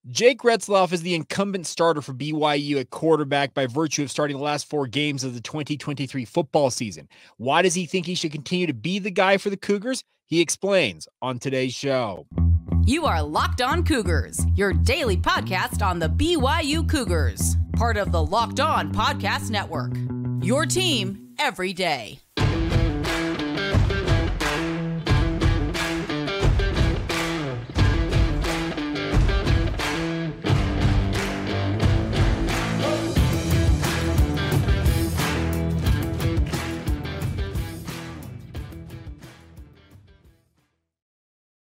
Jake Retzlaff is the incumbent starter for BYU at quarterback by virtue of starting the last 4 games of the 2023 football season. Why does he think he should continue to be the guy for the Cougars? He explains on today's show. You are Locked On Cougars, your daily podcast on the BYU Cougars, part of the Locked On Podcast Network. Your team every day.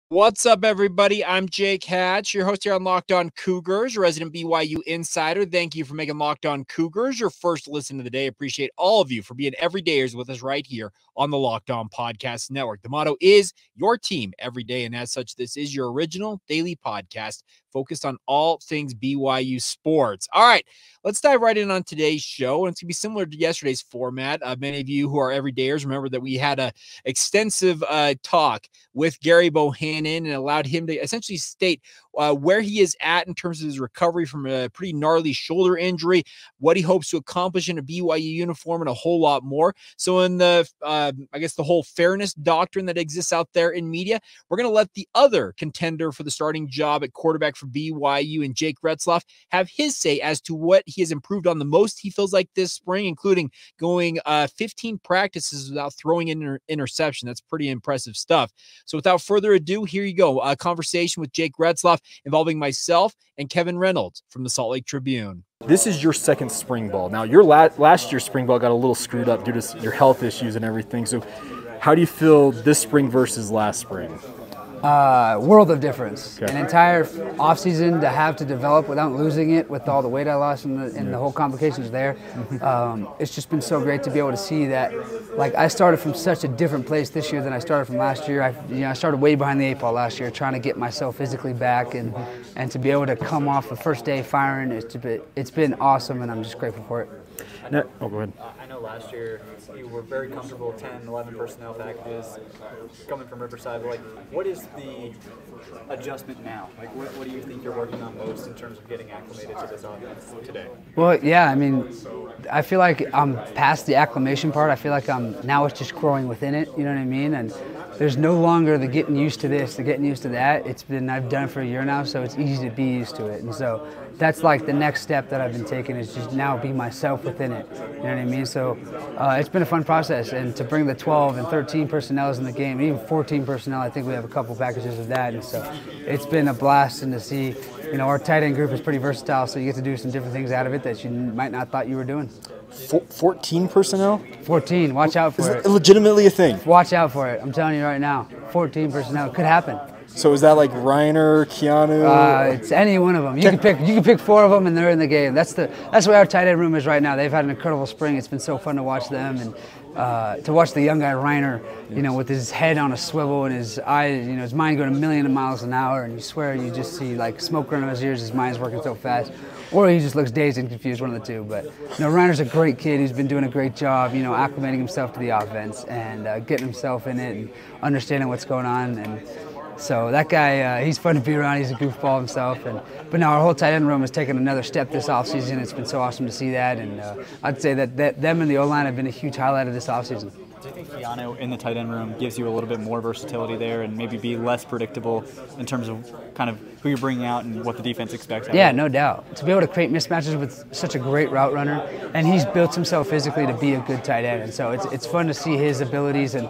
What's up, everybody? I'm Jake Hatch, your host here on Locked On Cougars, resident BYU insider. Thank you for making Locked On Cougars your first listen of the day. Appreciate all of you for being everydayers with us right here on the Locked On Podcast Network. The motto is your team every day, and as such, this is your original daily podcast focused on all things BYU sports. All right, let's dive right in on today's show, and it's going to be similar to yesterday's format. Many of you who are everydayers remember that we had an extensive talk with Gerry Bohanon and allowed him to essentially state where he is at in terms of his recovery from a pretty gnarly shoulder injury, what he hopes to accomplish in a BYU uniform, and a whole lot more. So in the, I guess, the whole fairness doctrine that exists out there in media, we're going to let the other contender for the starting job at quarterback for BYU and Jake Retzlaff have his say as to what he has improved on the most he feels like this spring, including going 15 practices without throwing an interception. That's pretty impressive stuff. So without further ado, here you go. A conversation with Jake Retzlaff involving myself and Kevin Reynolds from the Salt Lake Tribune. This is your second spring ball. Now, your last year's spring ball got a little screwed up due to your health issues and everything. So how do you feel this spring versus last spring? World of difference. Okay. An entire offseason to have to develop without losing it with all the weight I lost and the whole complications there. It's just been so great to be able to see that. Like, I started from such a different place this year than I started from last year. I started way behind the 8 ball last year, trying to get myself physically back, and to be able to come off the first day firing, it's been awesome, and I'm just grateful for it. No, go ahead. I know last year you were very comfortable 10, 11 personnel packages coming from Riverside. But what is the adjustment now? What do you think you're working on most in terms of getting acclimated to this offense today? Well, yeah, I mean, I feel like I'm past the acclimation part. I feel like now it's just growing within it, you know what I mean? And there's no longer the getting used to this, the getting used to that. I've done it for a year now, so it's easy to be used to it. And so that's like the next step that I've been taking, is just now be myself within it. You know what I mean? So it's been a fun process, and to bring the 12 and 13 personnel in the game, even 14 personnel, I think we have a couple packages of that. And so it's been a blast, and to see, our tight end group is pretty versatile, so you get to do some different things out of it that you might not thought you were doing. 14 personnel? 14. Watch out for it. Is it legitimately a thing? Watch out for it. I'm telling you right now. 14 personnel. Could happen. So is that like Reiner, Keanu? It's any one of them. You can pick 4 of them, and they're in the game. That's the way our tight end room is right now. They've had an incredible spring. It's been so fun to watch them, and to watch the young guy Reiner, with his head on a swivel and his eyes, his mind going a million miles an hour, and you swear you just see like smoke running out his ears. His mind's working so fast. Or he just looks dazed and confused, one of the two. But Reiner's a great kid who's been doing a great job, acclimating himself to the offense and getting himself in it and understanding what's going on. And so that guy, he's fun to be around. He's a goofball himself. But now our whole tight end room has taken another step this offseason. It's been so awesome to see that. And I'd say that them and the O-line have been a huge highlight of this offseason. Do you think Keanu in the tight end room gives you a little bit more versatility there and maybe be less predictable in terms of kind of who you're bringing out and what the defense expects? Yeah, no doubt. To be able to create mismatches with such a great route runner, and he's built himself physically to be a good tight end. And so it's fun to see his abilities, and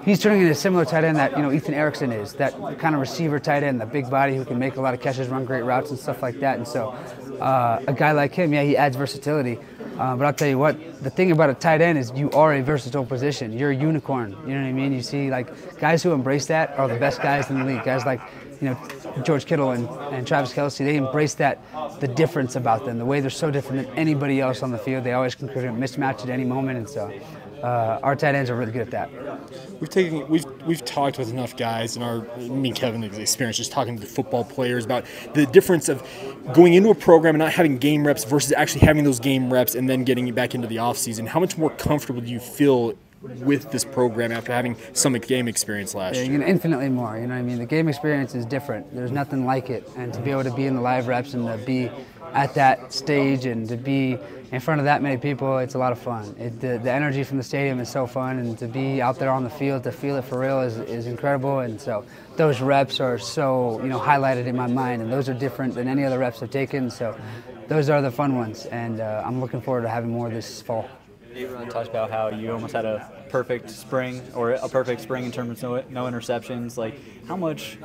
he's turning into a similar tight end that Ethan Erickson is, that kind of receiver tight end, the big body who can make a lot of catches, run great routes and stuff like that. And so a guy like him, he adds versatility. But I'll tell you what, the thing about a tight end is you are a versatile position. You're a unicorn. You know what I mean? You see, like, guys who embrace that are the best guys in the league. Guys like, George Kittle and Travis Kelce, they embrace that, the difference about them, the way they're so different than anybody else on the field. They always can create a mismatch at any moment, and so our tight ends are really good at that. We've talked with enough guys in me and Kevin experience just talking to the football players about the difference of going into a program and not having game reps versus actually having those game reps and then getting back into the offseason. How much more comfortable do you feel with this program after having some game experience last year? Infinitely more. You know what I mean? The game experience is different. There's nothing like it. And to be able to be in the live reps and to be at that stage and to be in front of that many people, it's a lot of fun. The energy from the stadium is so fun, and to be out there on the field, to feel it for real is incredible. And so those reps are so, highlighted in my mind, and those are different than any other reps I've taken. So those are the fun ones, and I'm looking forward to having more this fall. Everyone talked about how you almost had a perfect spring in terms of no interceptions. Like, how much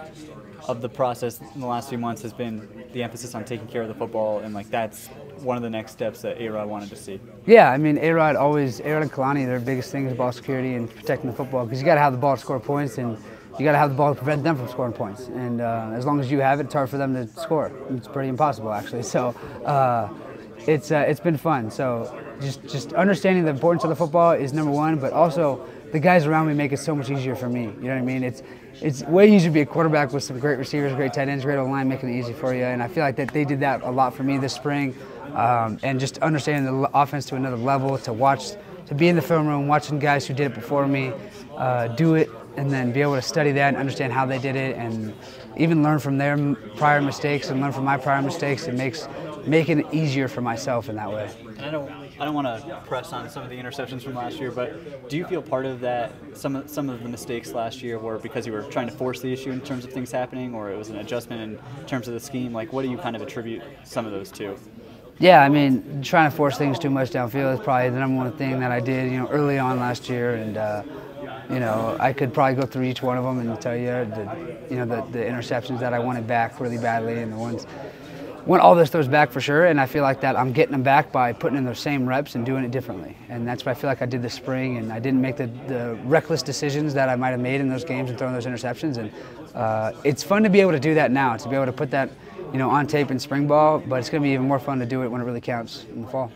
of the process in the last few months has been the emphasis on taking care of the football, and that's one of the next steps that A-Rod wanted to see? Yeah, I mean, A-Rod and Kalani, their biggest thing is ball security and protecting the football, because you got to have the ball to score points, and you got to have the ball to prevent them from scoring points. And as long as you have it, it's hard for them to score. It's pretty impossible, actually. So it's been fun. So just understanding the importance of the football is number one, but also the guys around me make it so much easier for me. You know what I mean? It's way easier to be a quarterback with some great receivers, great tight ends, great O-line, making it easy for you. And I feel like that they did that a lot for me this spring. And just understanding the offense to another level, to be in the film room, watching guys who did it before me do it, and then be able to study that and understand how they did it, and even learn from their prior mistakes and learn from my prior mistakes. It makes making it easier for myself in that way. And I don't want to press on some of the interceptions from last year, but do you feel part of that, some of the mistakes last year were because you were trying to force the issue in terms of things happening, or it was an adjustment in terms of the scheme? Like, what do you kind of attribute some of those to? Yeah, I mean, trying to force things too much downfield is probably the number one thing that I did, early on last year, and I could probably go through each one of them and tell you, the interceptions that I wanted back really badly, and the ones want all those throws back for sure. And I feel like that I'm getting them back by putting in those same reps and doing it differently. And that's what I feel like I did this spring, and I didn't make the reckless decisions that I might have made in those games and throwing those interceptions. And it's fun to be able to do that now, to be able to put that on tape in spring ball, but it's going to be even more fun to do it when it really counts in the fall.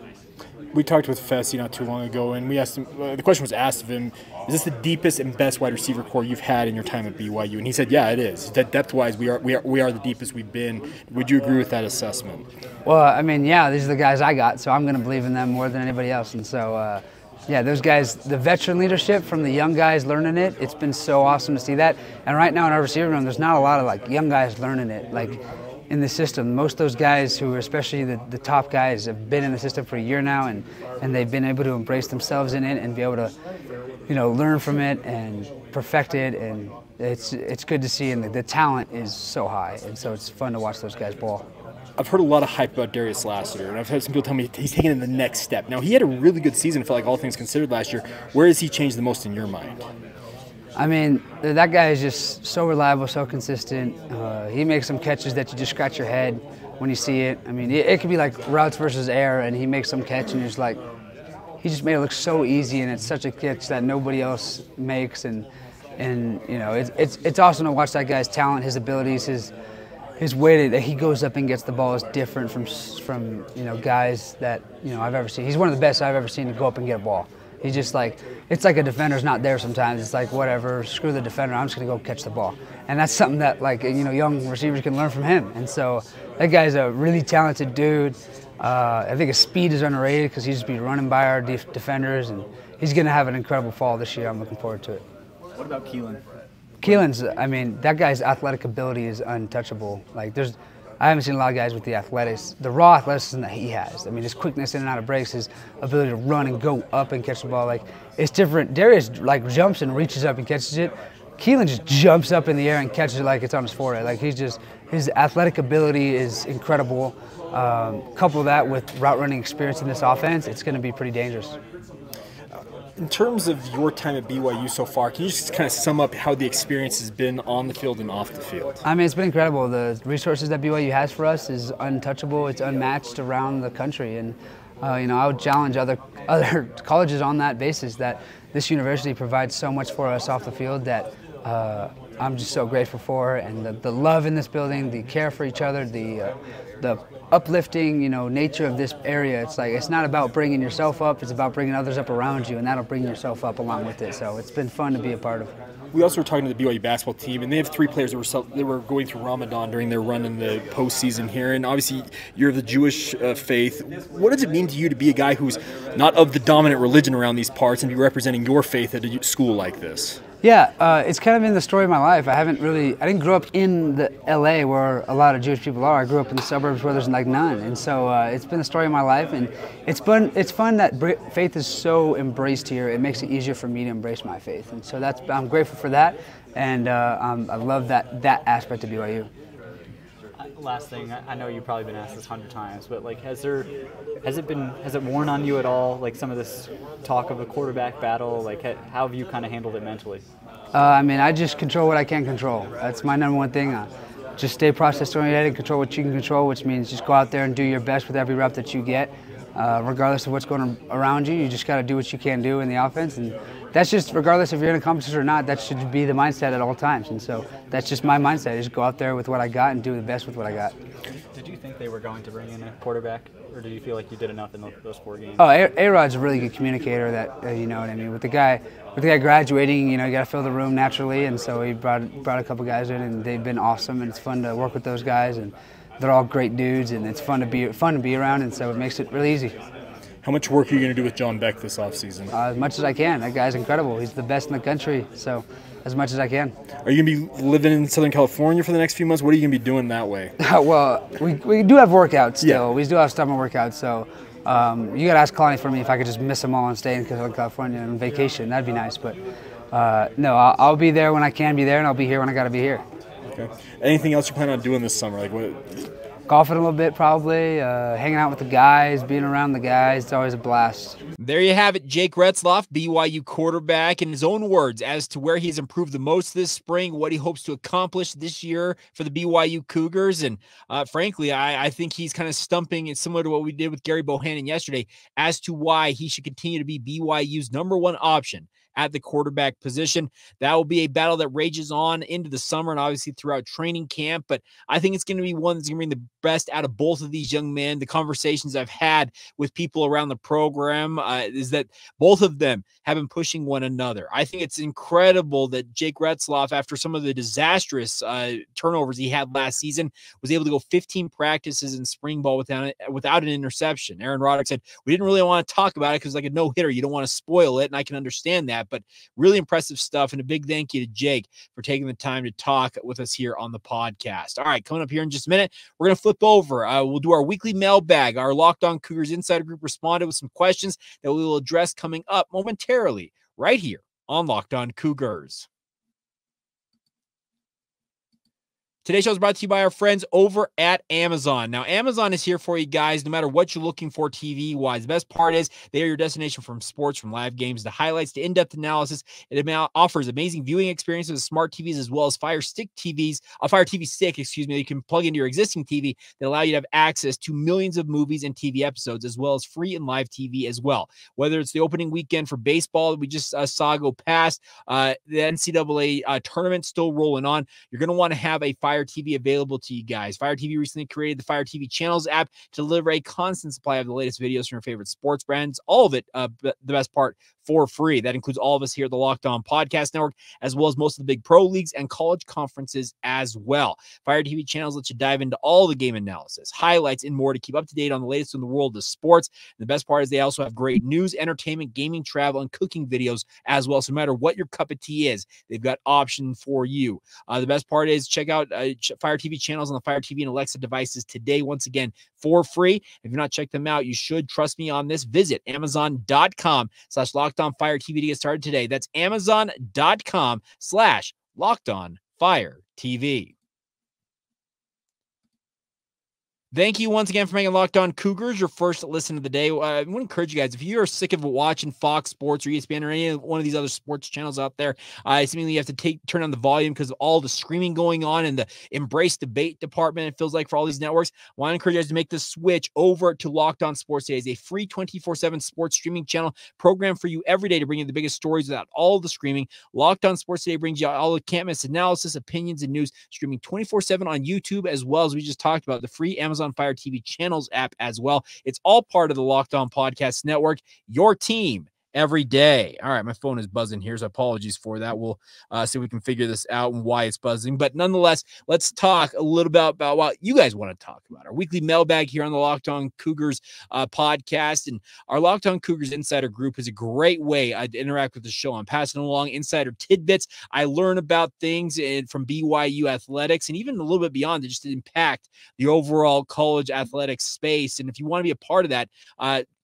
We talked with Fessy not too long ago, and we asked him. The question was asked of him: "Is this the deepest and best wide receiver core you've had in your time at BYU?" And he said, "Yeah, it is. That depth-wise, we are the deepest we've been." Would you agree with that assessment? Well, I mean, yeah, these are the guys I got, so I'm going to believe in them more than anybody else. And so, yeah, those guys, the veteran leadership from the young guys learning it, it's been so awesome to see that. And right now in our receiver room, there's not a lot of young guys learning it. In the system, most of those guys who are, especially the top guys, have been in the system for a year now, and they've been able to embrace themselves in it and be able to, learn from it and perfect it, and it's good to see, and the talent is so high, and so it's fun to watch those guys ball. I've heard a lot of hype about Darius Lassiter, and I've had some people tell me he's taking the next step. Now, he had a really good season, I felt like, all things considered, last year. Where has he changed the most in your mind? I mean, that guy is just so reliable, so consistent. He makes some catches that you just scratch your head when you see it. I mean, it could be like routes versus air, and he makes some catch, and you're just like, he just made it look so easy, and it's such a catch that nobody else makes. And it's awesome to watch that guy's talent, his abilities, his way that he goes up and gets the ball is different from guys that I've ever seen. He's one of the best I've ever seen to go up and get a ball. He's just it's like a defender's not there sometimes. It's like, whatever, screw the defender, I'm just going to go catch the ball. And that's something that, young receivers can learn from him. And so that guy's a really talented dude. I think his speed is underrated because he's just be running by our defenders, and he's going to have an incredible fall this year. I'm looking forward to it. What about Keelan? Keelan's, I mean, that guy's athletic ability is untouchable. I haven't seen a lot of guys with the raw athleticism that he has. I mean, his quickness in and out of breaks, his ability to run and go up and catch the ball, it's different. Darius jumps and reaches up and catches it. Keelan just jumps up in the air and catches it like it's on his forehead. His athletic ability is incredible. Couple that with route running experience in this offense, it's going to be pretty dangerous. In terms of your time at BYU so far, can you just kind of sum up how the experience has been on the field and off the field? I mean, it's been incredible. The resources that BYU has for us is untouchable. It's unmatched around the country. And, I would challenge other colleges on that basis, that this university provides so much for us off the field that I'm just so grateful for. And the love in this building, the care for each other, the uplifting, nature of this area. It's not about bringing yourself up, it's about bringing others up around you, and that'll bring yourself up along with it. So it's been fun to be a part of. we also were talking to the BYU basketball team, and they have 3 players that were going through Ramadan during their run in the postseason here. And obviously, you're of the Jewish faith. What does it mean to you to be a guy who's not of the dominant religion around these parts and be representing your faith at a school like this? Yeah, it's kind of been the story of my life. I didn't grow up in the LA where a lot of Jewish people are. I grew up in the suburbs where there's like none. And so it's been the story of my life, and it's fun that faith is so embraced here. It makes it easier for me to embrace my faith. And so I'm grateful for that, and I love that aspect of BYU. Last thing, I know you've probably been asked this 100 times, but like, has it worn on you at all? Like some of this talk of a quarterback battle, like how have you kind of handled it mentally? I mean, I just control what I can control. That's my number one thing. Just stay process oriented and control what you can control, which means just go out there and do your best with every rep that you get, regardless of what's going on around you. You just got to do what you can do in the offense, and that's just regardless if you're going to accomplish it or not. That should be the mindset at all times, and so that's just my mindset. Just go out there with what I got and do the best with what I got. Did you think they were going to bring in a quarterback, or did you feel like you did enough in those 4 games? Oh, A-Rod's a really good communicator. That you know what I mean. With the guy graduating, you got to fill the room naturally, and so he brought a couple guys in, and they've been awesome. And it's fun to work with those guys, and they're all great dudes, and it's fun to be around, and so it makes it really easy. How much work are you going to do with John Beck this offseason? As much as I can. That guy's incredible. He's the best in the country, so as much as I can. Are you going to be living in Southern California for the next few months? What are you going to be doing that way? Well, we do have workouts still. Yeah. We do have summer workouts, so you got to ask Kalani for me if I could just miss them all and stay in Southern California on vacation. That'd be nice, but no, I'll be there when I can be there, and I'll be here when I got to be here. Okay. Anything else you plan on doing this summer? Like what? Golfing a little bit, probably. Hanging out with the guys, being around the guys. It's always a blast. There you have it, Jake Retzlaff, BYU quarterback, in his own words as to where he's improved the most this spring, what he hopes to accomplish this year for the BYU Cougars. And frankly, I think he's kind of stumping it, similar to what we did with Gerry Bohanon yesterday, as to why he should continue to be BYU's #1 option at the quarterback position. That will be a battle that rages on into the summer and obviously throughout training camp. But I think it's going to be one that's going to bring the best out of both of these young men. The conversations I've had with people around the program is that both of them have been pushing one another. I think it's incredible that Jake Retzlaff, after some of the disastrous turnovers he had last season, was able to go 15 practices in spring ball without an interception. Aaron Roderick said, we didn't really want to talk about it because like a no-hitter, you don't want to spoil it, and I can understand that. But really impressive stuff, and a big thank you to Jake for taking the time to talk with us here on the podcast. All right, coming up here in just a minute, we're going to flip over. We'll do our weekly mailbag. Our Locked On Cougars Insider Group responded with some questions that we will address coming up momentarily right here on Locked On Cougars. Today's show is brought to you by our friends over at Amazon. Now, Amazon is here for you guys, no matter what you're looking for TV-wise. The best part is they are your destination from sports, from live games to highlights to in-depth analysis. It offers amazing viewing experiences with smart TVs as well as Fire TV stick, that you can plug into your existing TV that allow you to have access to millions of movies and TV episodes, as well as free and live TV as well. Whether it's the opening weekend for baseball that we just saw go past, the NCAA tournament still rolling on, you're going to want to have a Fire TV available to you guys. Fire TV recently created the Fire TV Channels app to deliver a constant supply of the latest videos from your favorite sports brands. All of it, the best part, for free. That includes all of us here at the Locked On Podcast Network, as well as most of the big pro leagues and college conferences as well. Fire TV Channels lets you dive into all the game analysis, highlights, and more to keep up to date on the latest in the world of sports. And the best part is they also have great news, entertainment, gaming, travel, and cooking videos as well. So no matter what your cup of tea is, they've got option for you. The best part is check out Fire TV Channels on the Fire TV and Alexa devices today, once again, for free. If you've not checked them out, you should. Trust me on this. Visit Amazon.com/LockedOnFireTV to get started today. That's Amazon.com/LockedOnFireTV. Thank you once again for making Locked On Cougars your first listen of the day. I want to encourage you guys, if you are sick of watching Fox Sports or ESPN or any one of these other sports channels out there, seemingly you have to turn on the volume because of all the screaming going on in the Embrace Debate department, it feels like, for all these networks. I want to encourage you guys to make the switch over to Locked On Sports Today. It's a free 24/7 sports streaming channel program for you every day to bring you the biggest stories without all the screaming. Locked On Sports Today brings you all the can't-miss analysis, opinions, and news, streaming 24/7 on YouTube, as well as we just talked about the free Amazon Fire TV Channels app as well. It's all part of the Locked On Podcast Network, your team every day. All right, my phone is buzzing here, so apologies for that. We'll see if we can figure this out and why it's buzzing. But nonetheless, let's talk a little bit about what you guys want to talk about. Our weekly mailbag here on the Locked On Cougars podcast. And our Locked On Cougars Insider group is a great way to interact with the show. I'm passing along insider tidbits. I learn about things from BYU athletics and even a little bit beyond that just to impact the overall college athletics space. And if you want to be a part of that,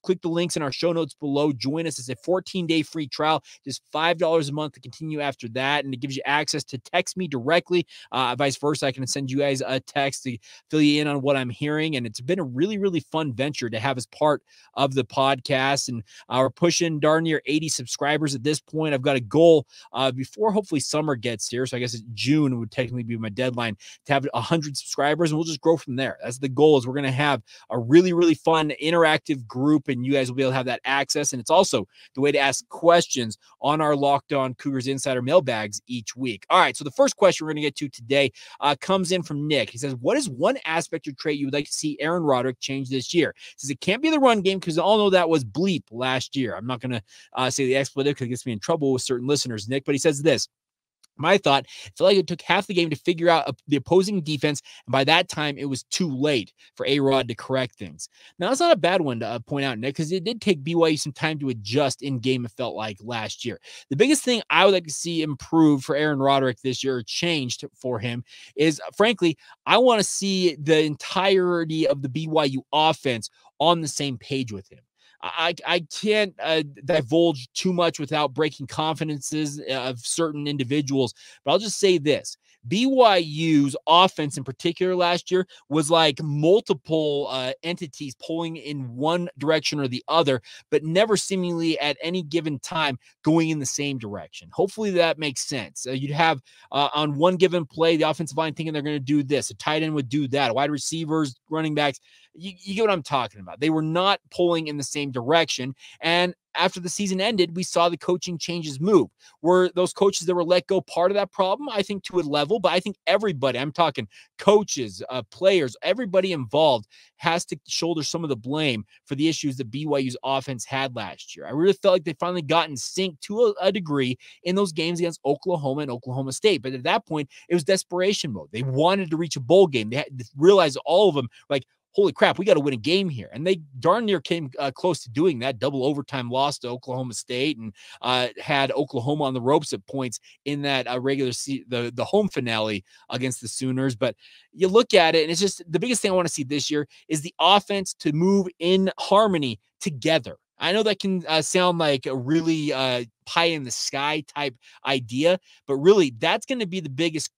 click the links in our show notes below. Join us. It's a 14-day free trial, just $5 a month to continue after that. And it gives you access to text me directly. Vice versa, I can send you guys a text to fill you in on what I'm hearing. And it's been a really, really fun venture to have as part of the podcast. And we're pushing darn near 80 subscribers at this point. I've got a goal before hopefully summer gets here. So I guess it's June would technically be my deadline to have 100 subscribers, and we'll just grow from there. That's the goal. Is we're going to have a really, really fun interactive group, and you guys will be able to have that access. And it's also the way to ask questions on our Locked On Cougars Insider mailbags each week. All right, so the first question we're going to get to today comes in from Nick. He says, what is one aspect or trait you would like to see Aaron Roderick change this year? He says, it can't be the run game because we all know that was bleep last year. I'm not going to say the expletive because it gets me in trouble with certain listeners, Nick, but he says this. My thought, I feel like it took half the game to figure out the opposing defense, and by that time, it was too late for A-Rod to correct things. Now, that's not a bad one to point out, Nick, because it did take BYU some time to adjust in game, it felt like, last year. The biggest thing I would like to see improved for Aaron Roderick this year, or changed for him, is, frankly, I want to see the entirety of the BYU offense on the same page with him. I can't divulge too much without breaking confidences of certain individuals, but I'll just say this. BYU's offense in particular last year was like multiple entities pulling in one direction or the other, but never seemingly at any given time going in the same direction. Hopefully that makes sense. You'd have on one given play, the offensive line thinking they're going to do this. A tight end would do that. Wide receivers, running backs. You get what I'm talking about. They were not pulling in the same direction. And after the season ended, we saw the coaching changes move. Were those coaches that were let go part of that problem? I think to a level, but I think everybody, I'm talking coaches, players, everybody involved has to shoulder some of the blame for the issues that BYU's offense had last year. I really felt like they finally got in sync to a degree in those games against Oklahoma and Oklahoma State. But at that point, it was desperation mode. They wanted to reach a bowl game. They had to realize all of them, like, holy crap, we got to win a game here. And they darn near came close to doing that. Double overtime loss to Oklahoma State and had Oklahoma on the ropes at points in that regular the home finale against the Sooners. But you look at it, and it's just the biggest thing I want to see this year is the offense to move in harmony together. I know that can sound like a really pie in the sky type idea, but really that's going to be the biggest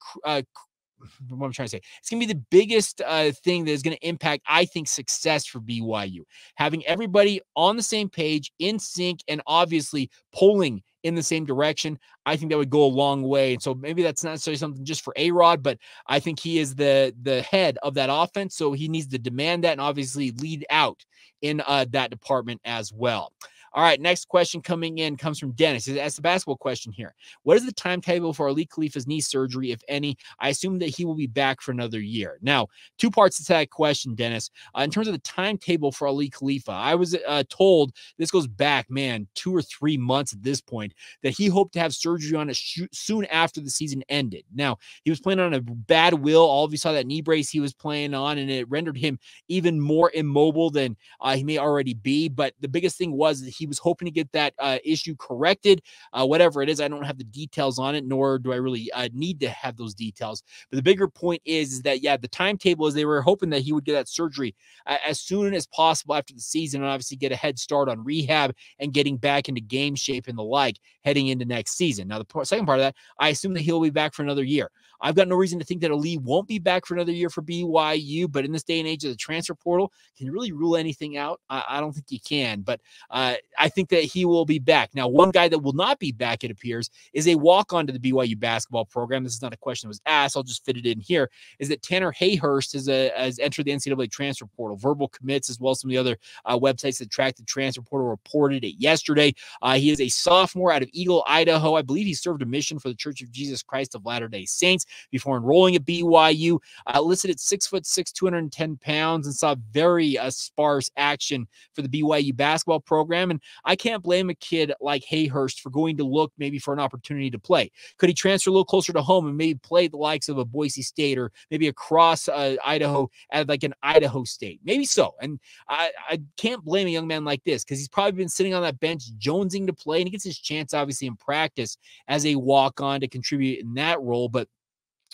what I'm trying to say. It's going to be the biggest thing that is going to impact, I think, success for BYU. Having everybody on the same page, in sync, and obviously pulling in the same direction, I think that would go a long way. And so maybe that's not necessarily something just for A-Rod, but I think he is the head of that offense, so he needs to demand that and obviously lead out in that department as well. All right, next question coming in comes from Dennis. That's the basketball question here. What is the timetable for Aly Khalifa's knee surgery, if any? I assume that he will be back for another year. Now, two parts to that question, Dennis. In terms of the timetable for Aly Khalifa, I was told, this goes back, 2 or 3 months at this point, that he hoped to have surgery on it soon after the season ended. Now, he was playing on a bad will. All of you saw that knee brace he was playing on, and it rendered him even more immobile than he may already be. But the biggest thing was that he was hoping to get that issue corrected, whatever it is. I don't have the details on it, nor do I really need to have those details. But the bigger point is that, yeah, the timetable is they were hoping that he would get that surgery as soon as possible after the season, and obviously get a head start on rehab and getting back into game shape and the like heading into next season. Now, the second part of that, I assume that he'll be back for another year. I've got no reason to think that Aly won't be back for another year for BYU, but in this day and age of the transfer portal, can you really rule anything out? I don't think you can, but I think that he will be back. Now, one guy that will not be back, it appears, is a walk-on to the BYU basketball program. This is not a question that was asked. I'll just fit it in here, is that Tanner Hayhurst has entered the NCAA Transfer Portal. Verbal Commits, as well as some of the other websites that track the transfer portal, reported it yesterday. He is a sophomore out of Eagle, Idaho. I believe he served a mission for the Church of Jesus Christ of Latter-day Saints before enrolling at BYU. Listed at 6'6", 210 pounds, and saw very sparse action for the BYU basketball program. And I can't blame a kid like Hayhurst for going to look maybe for an opportunity to play. Could he transfer a little closer to home and maybe play the likes of a Boise State or maybe across Idaho at like an Idaho State? Maybe so. And I can't blame a young man like this because he's probably been sitting on that bench jonesing to play, and he gets his chance obviously in practice as a walk-on to contribute in that role. But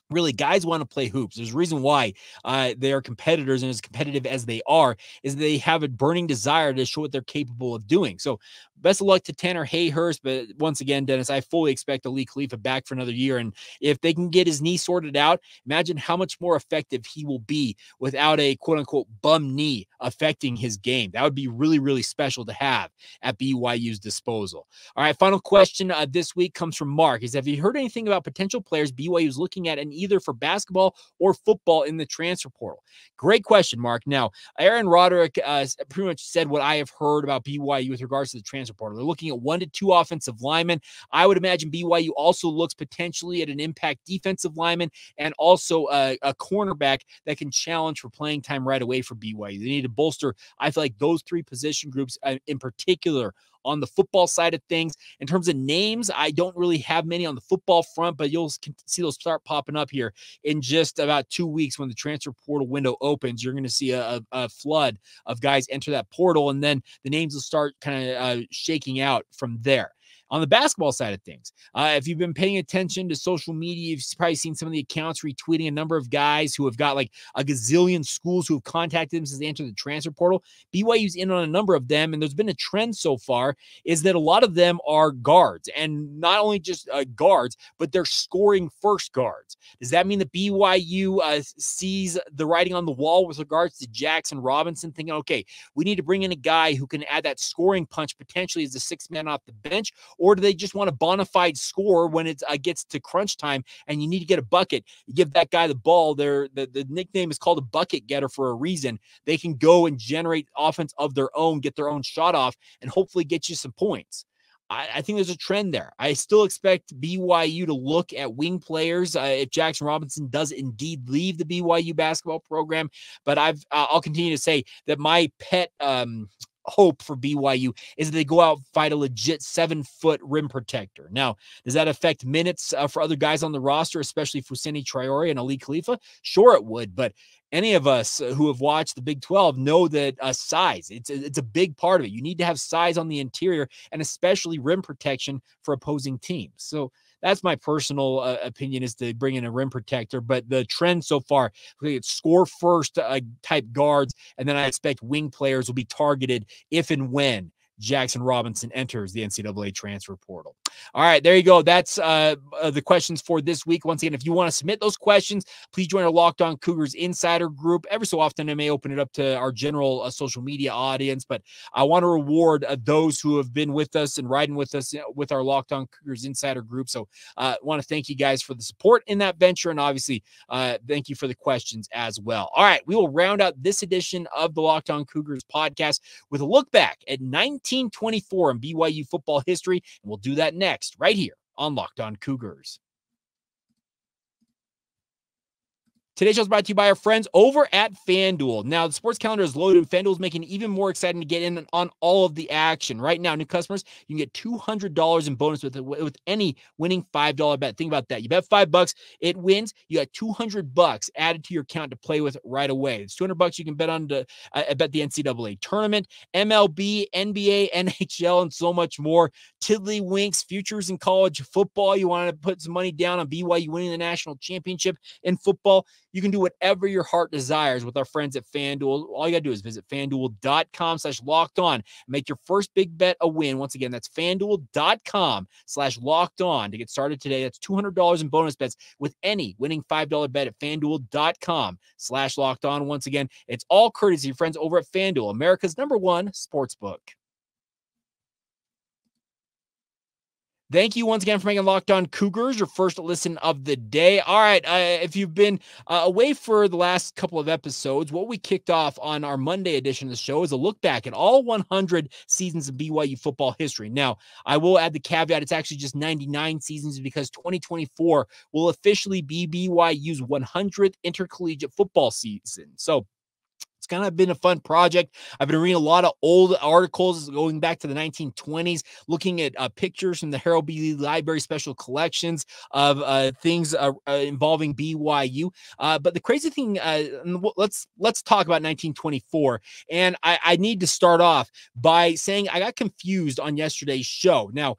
really, guys want to play hoops. There's a reason why they are competitors, and as competitive as they are, is they have a burning desire to show what they're capable of doing. So best of luck to Tanner Hayhurst. But once again, Dennis, I fully expect Aly Khalifa back for another year. And if they can get his knee sorted out, imagine how much more effective he will be without a quote-unquote bum knee affecting his game. That would be really, really special to have at BYU's disposal. All right, final question this week comes from Mark. Have you heard anything about potential players BYU is looking at and either for basketball or football in the transfer portal? Great question, Mark. Now, Aaron Roderick pretty much said what I have heard about BYU with regards to the transfer portal. They're looking at 1 to 2 offensive linemen. I would imagine BYU also looks potentially at an impact defensive lineman and also a cornerback that can challenge for playing time right away for BYU. They need to bolster, I feel like, those 3 position groups in particular on the football side of things. In terms of names, I don't really have many on the football front, but you'll see those start popping up here in just about 2 weeks when the transfer portal window opens. You're going to see a flood of guys enter that portal, and then the names will start kind of shaking out from there. On the basketball side of things, if you've been paying attention to social media, you've probably seen some of the accounts retweeting a number of guys who have got like a gazillion schools who have contacted them since they entered the transfer portal. BYU's in on a number of them, and there's been a trend so far is that a lot of them are guards, and not only just guards, but they're scoring first guards. Does that mean that BYU sees the writing on the wall with regards to Jackson Robinson, thinking, okay, we need to bring in a guy who can add that scoring punch potentially as the 6th man off the bench? Or do they just want a bona fide score when it gets to crunch time and you need to get a bucket? You give that guy the ball. The nickname is called a bucket getter for a reason. They can go and generate offense of their own, get their own shot off, and hopefully get you some points. I think there's a trend there. I still expect BYU to look at wing players if Jackson Robinson does indeed leave the BYU basketball program. But I'll continue to say that my pet hope for BYU is that they go out and fight a legit 7-foot rim protector. Now, does that affect minutes for other guys on the roster, especially Fousseyni Traore and Aly Khalifa? Sure it would, but any of us who have watched the Big 12 know that size, it's a big part of it. You need to have size on the interior and especially rim protection for opposing teams. So that's my personal opinion, is to bring in a rim protector. But the trend so far, it's score first type guards, and then I expect wing players will be targeted if and when Jackson Robinson enters the NCAA transfer portal. All right, there you go. That's the questions for this week. Once again, if you want to submit those questions, please join our Locked On Cougars Insider group. Every so often, I may open it up to our general social media audience, but I want to reward those who have been with us and riding with us with our Locked On Cougars Insider group. So I want to thank you guys for the support in that venture, and obviously thank you for the questions as well. All right, we will round out this edition of the Locked On Cougars podcast with a look back at 1924 in BYU football history, and we'll do that next right here on Locked On Cougars. Today's show is brought to you by our friends over at FanDuel. Now, the sports calendar is loaded, and FanDuel is making it even more exciting to get in on all of the action. Right now, new customers, you can get $200 in bonus with any winning $5 bet. Think about that. You bet $5, it wins. You got $200 added to your account to play with right away. It's $200 you can bet on bet the NCAA tournament, MLB, NBA, NHL, and so much more. Tiddlywinks, futures in college football. You want to put some money down on BYU winning the national championship in football. You can do whatever your heart desires with our friends at FanDuel. All you got to do is visit FanDuel.com/lockedon and make your first big bet a win. Once again, that's FanDuel.com/lockedon to get started today. That's $200 in bonus bets with any winning $5 bet at FanDuel.com/lockedon. Once again, it's all courtesy of friends over at FanDuel, America's #1 sportsbook. Thank you once again for making Locked On Cougars your first listen of the day. All right, if you've been away for the last couple of episodes, what we kicked off on our Monday edition of the show is a look back at all 100 seasons of BYU football history. Now, I will add the caveat, it's actually just 99 seasons because 2024 will officially be BYU's 100th intercollegiate football season. So It's kind of been a fun project. I've been reading a lot of old articles going back to the 1920s, looking at pictures from the Harold B. Lee Library special collections of things involving BYU. But the crazy thing, let's talk about 1924. And I need to start off by saying I got confused on yesterday's show. Now,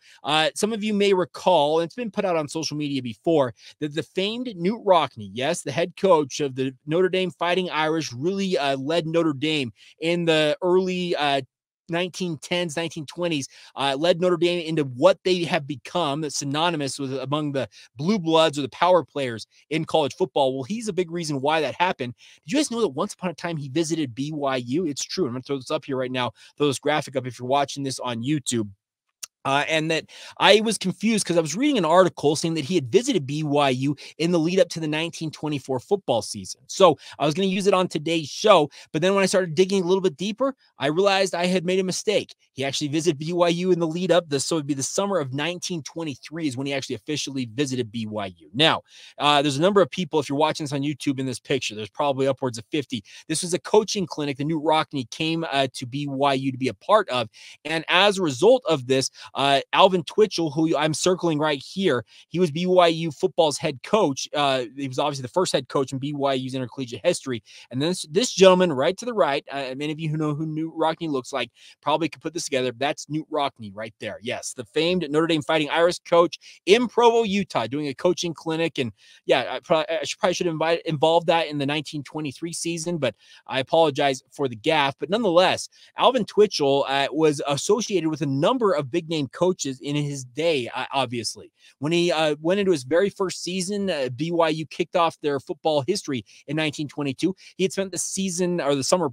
some of you may recall, and it's been put out on social media before, that the famed Knute Rockne, yes, the head coach of the Notre Dame Fighting Irish, really led Notre Dame in the early 1910s, 1920s, led Notre Dame into what they have become, that's synonymous with among the blue bloods or the power players in college football. Well, he's a big reason why that happened. Did you guys know that once upon a time he visited BYU? It's true. I'm going to throw this up here right now, throw this graphic up if you're watching this on YouTube. And that I was confused because I was reading an article saying that he had visited BYU in the lead up to the 1924 football season. So I was going to use it on today's show. But then when I started digging a little bit deeper, I realized I had made a mistake. He actually visited BYU in the lead up. So it'd be the summer of 1923 is when he actually officially visited BYU. Now, there's a number of people, if you're watching this on YouTube in this picture, there's probably upwards of 50. This was a coaching clinic that Knute Rockne came to BYU to be a part of. And as a result of this, Alvin Twitchell, who I'm circling right here, he was BYU football's head coach. He was obviously the first head coach in BYU's intercollegiate history. And then this gentleman right to the right, many of you who know who Knute Rockne looks like probably could put this together. That's Knute Rockne right there. Yes, the famed Notre Dame Fighting Irish coach in Provo, Utah, doing a coaching clinic. And yeah, I probably should have involved that in the 1923 season, but I apologize for the gaffe. But nonetheless, Alvin Twitchell was associated with a number of big name coaches in his day, obviously. When he went into his very first season, BYU kicked off their football history in 1922. He had spent the season or the summer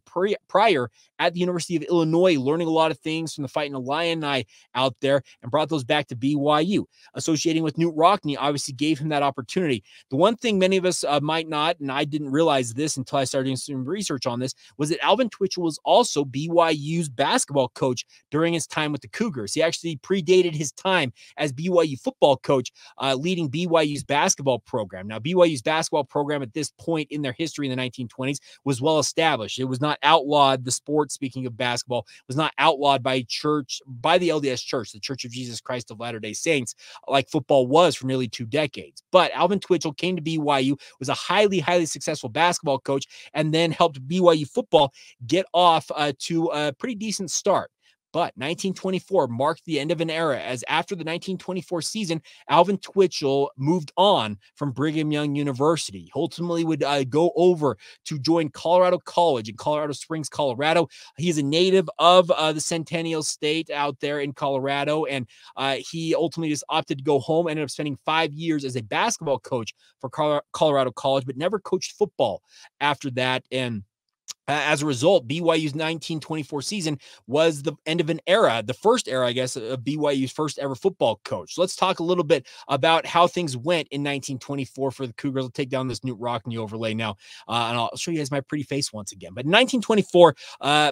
prior at the University of Illinois, learning a lot of things from the Fighting Illini out there and brought those back to BYU. Associating with Knute Rockne obviously gave him that opportunity. The one thing many of us might not, and I didn't realize this until I started doing some research on this, was that Alvin Twitchell was also BYU's basketball coach during his time with the Cougars. He actually predated his time as BYU football coach, leading BYU's basketball program. Now, BYU's basketball program at this point in their history in the 1920s was well established. It was not outlawed. The sport, speaking of basketball, was not outlawed by the LDS Church, the Church of Jesus Christ of Latter-day Saints, like football was for nearly 2 decades. But Alvin Twitchell came to BYU, was a highly, highly successful basketball coach, and then helped BYU football get off to a pretty decent start. But 1924 marked the end of an era, as after the 1924 season, Alvin Twitchell moved on from Brigham Young University. He ultimately would go over to join Colorado College in Colorado Springs, Colorado. He is a native of the Centennial State out there in Colorado, and he ultimately just opted to go home, ended up spending 5 years as a basketball coach for Colorado College, but never coached football after that. And as a result, BYU's 1924 season was the end of an era, the first era, I guess, of BYU's first ever football coach. So let's talk a little bit about how things went in 1924 for the Cougars. I'll take down this Knute Rockne overlay now, and I'll show you guys my pretty face once again. But in 1924,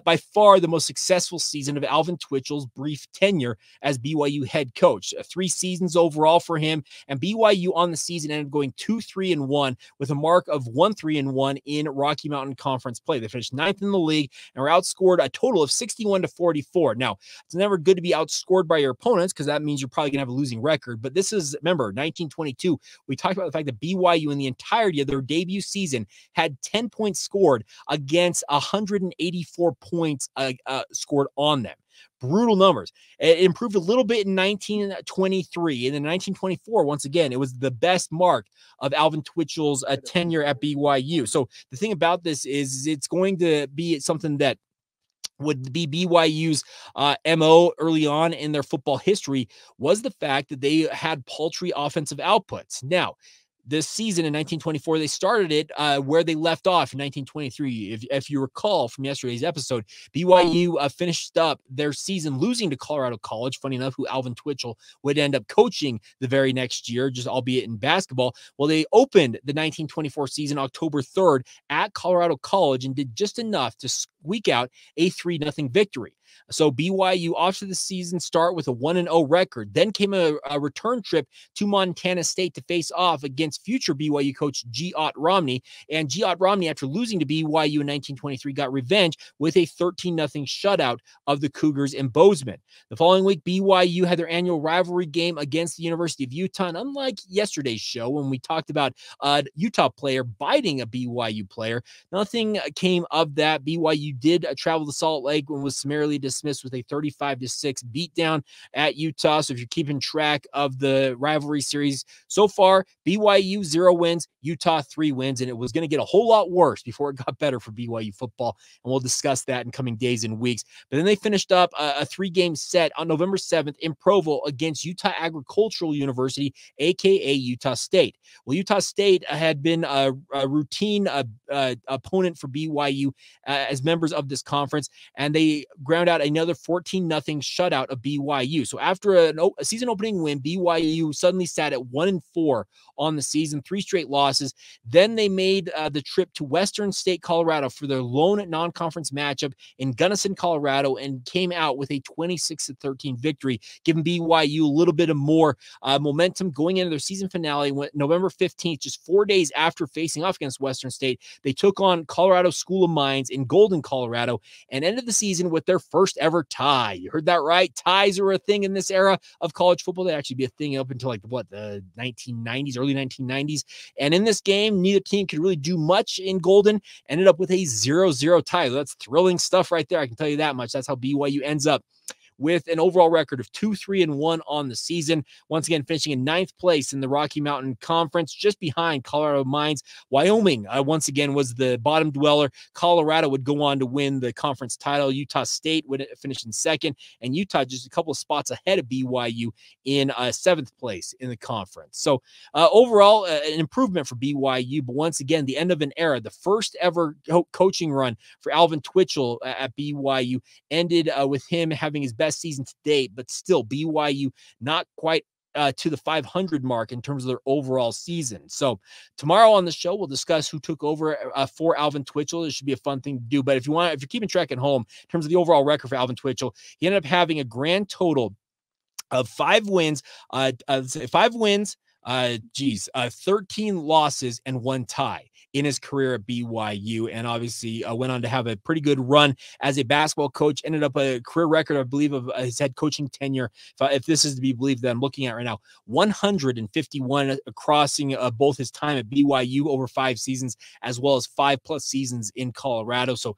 by far the most successful season of Alvin Twitchell's brief tenure as BYU head coach. 3 seasons overall for him, and BYU on the season ended up going 2-3-1 with a mark of 1-3-1 in Rocky Mountain Conference play. They finished 9th in the league and were outscored a total of 61-44. Now, it's never good to be outscored by your opponents because that means you're probably going to have a losing record. But this is, remember, 1922. We talked about the fact that BYU in the entirety of their debut season had 10 points scored against 184 points scored on them. Brutal numbers. It improved a little bit in 1923. And in 1924, once again, it was the best mark of Alvin Twitchell's tenure at BYU. So the thing about this is it's going to be something that would be BYU's MO early on in their football history, was the fact that they had paltry offensive outputs. Now, this season in 1924, they started it where they left off in 1923. If you recall from yesterday's episode, BYU finished up their season losing to Colorado College, funny enough, who Alvin Twitchell would end up coaching the very next year, just albeit in basketball. Well, they opened the 1924 season October 3rd at Colorado College and did just enough to week out a 3-0 victory. So BYU off to the season start with a 1-0 record. Then came a return trip to Montana State to face off against future BYU coach Knute Rockne. And Knute Rockne, after losing to BYU in 1923, got revenge with a 13-0 shutout of the Cougars in Bozeman. The following week, BYU had their annual rivalry game against the University of Utah. And unlike yesterday's show, when we talked about a Utah player biting a BYU player, nothing came of that. BYU did travel to Salt Lake and was summarily dismissed with a 35-6 beatdown at Utah. So if you're keeping track of the rivalry series so far, BYU 0 wins, Utah 3 wins, and it was going to get a whole lot worse before it got better for BYU football. And we'll discuss that in coming days and weeks. But then they finished up a 3-game set on November 7th in Provo against Utah Agricultural University, aka Utah State. Well, Utah State had been a routine opponent for BYU as members of this conference, and they ground out another 14-0 shutout of BYU. So after a season opening win, BYU suddenly sat at 1-4 on the season, 3 straight losses. Then they made the trip to Western State, Colorado for their lone non-conference matchup in Gunnison, Colorado, and came out with a 26-13 victory, giving BYU a little bit of more momentum going into their season finale. November 15th, just 4 days after facing off against Western State, they took on Colorado School of Mines in Golden, Colorado, and ended the season with their first ever tie. You heard that right. Ties are a thing in this era of college football. They actually be a thing up until the 1990s, early 1990s. And in this game, neither team could really do much in Golden. Ended up with a 0-0 tie. That's thrilling stuff right there. I can tell you that much. That's how BYU ends up with an overall record of 2-3-1 on the season. Once again, finishing in 9th place in the Rocky Mountain Conference, just behind Colorado Mines. Wyoming, once again, was the bottom dweller. Colorado would go on to win the conference title. Utah State would finish in 2nd, and Utah just a couple of spots ahead of BYU in 7th place in the conference. So overall, an improvement for BYU, but once again, the end of an era. The first ever coaching run for Alvin Twitchell at BYU ended with him having his best season to date, but still BYU not quite to the 500 mark in terms of their overall season. So tomorrow on the show, we'll discuss who took over for Alvin Twitchell. This should be a fun thing to do. But if you're keeping track at home in terms of the overall record for Alvin Twitchell, he ended up having a grand total of 5 wins, 13 losses and 1 tie in his career at BYU, and obviously went on to have a pretty good run as a basketball coach. Ended up a career record, I believe, of his head coaching tenure, if this is to be believed, that I'm looking at right now, 151 crossing both his time at BYU over 5 seasons, as well as 5+ seasons in Colorado. So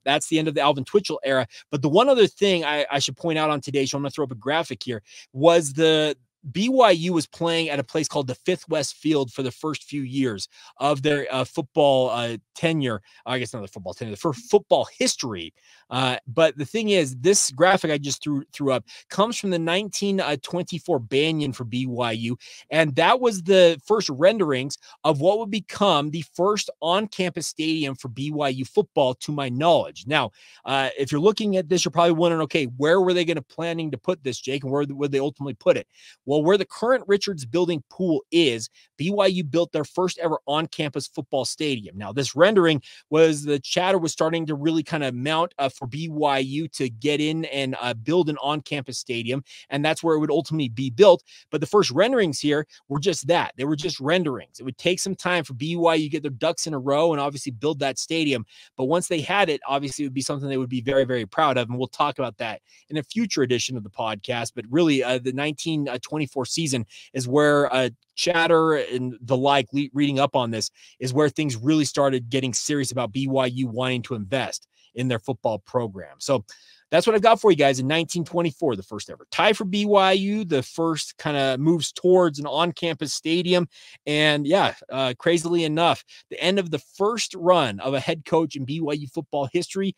that's the end of the Alvin Twitchell era. But the one other thing I should point out on today's show, I'm going to throw up a graphic here, was the BYU was playing at a place called the Fifth West Field for the first few years of their football tenure. I guess not the football tenure, for football history. But the thing is, this graphic I just threw up comes from the 1924 Banyan for BYU. And that was the first renderings of what would become the first on-campus stadium for BYU football, to my knowledge. Now, if you're looking at this, you're probably wondering, okay, where were they planning to put this, Jake, and where would they ultimately put it? Well, where the current Richards Building pool is, BYU built their first ever on-campus football stadium. Now, this rendering was, the chatter was starting to really kind of mount for BYU to get in and build an on-campus stadium, and that's where it would ultimately be built. But the first renderings here were just that. They were just renderings. It would take some time for BYU to get their ducks in a row and obviously build that stadium. But once they had it, obviously it would be something they would be very, very proud of, and we'll talk about that in a future edition of the podcast. But really, the 1924 season is where chatter and the like reading up on this is where things really started getting serious about BYU wanting to invest in their football program. So that's what I've got for you guys in 1924, the first ever tie for BYU, the first kind of moves towards an on-campus stadium. And yeah, crazily enough, the end of the first run of a head coach in BYU football history.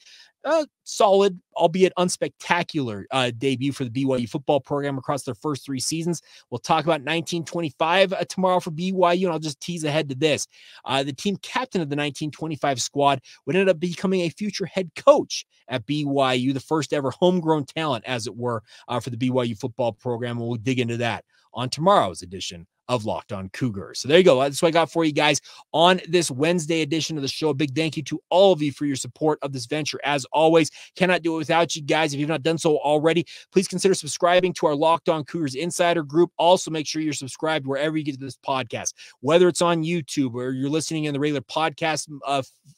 Solid, albeit unspectacular debut for the BYU football program across their first 3 seasons. We'll talk about 1925 tomorrow for BYU, and I'll just tease ahead to this. The team captain of the 1925 squad would end up becoming a future head coach at BYU, the first ever homegrown talent, as it were, for the BYU football program, and we'll dig into that on tomorrow's edition of Locked On Cougars. So there you go. That's what I got for you guys on this Wednesday edition of the show. A big thank you to all of you for your support of this venture. As always, cannot do it without you guys. If you've not done so already, please consider subscribing to our Locked On Cougars Insider group. Also, make sure you're subscribed wherever you get this podcast, whether it's on YouTube or you're listening in the regular podcast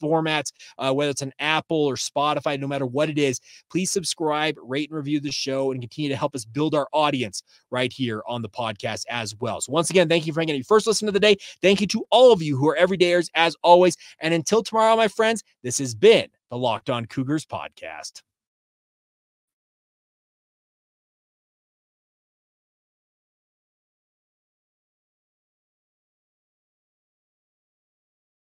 formats, whether it's an Apple or Spotify, no matter what it is, please subscribe, rate, and review the show, and continue to help us build our audience right here on the podcast as well. So once again, thank you for making it your first listen of the day. Thank you to all of you who are everydayers as always. And until tomorrow, my friends, this has been the Locked On Cougars podcast.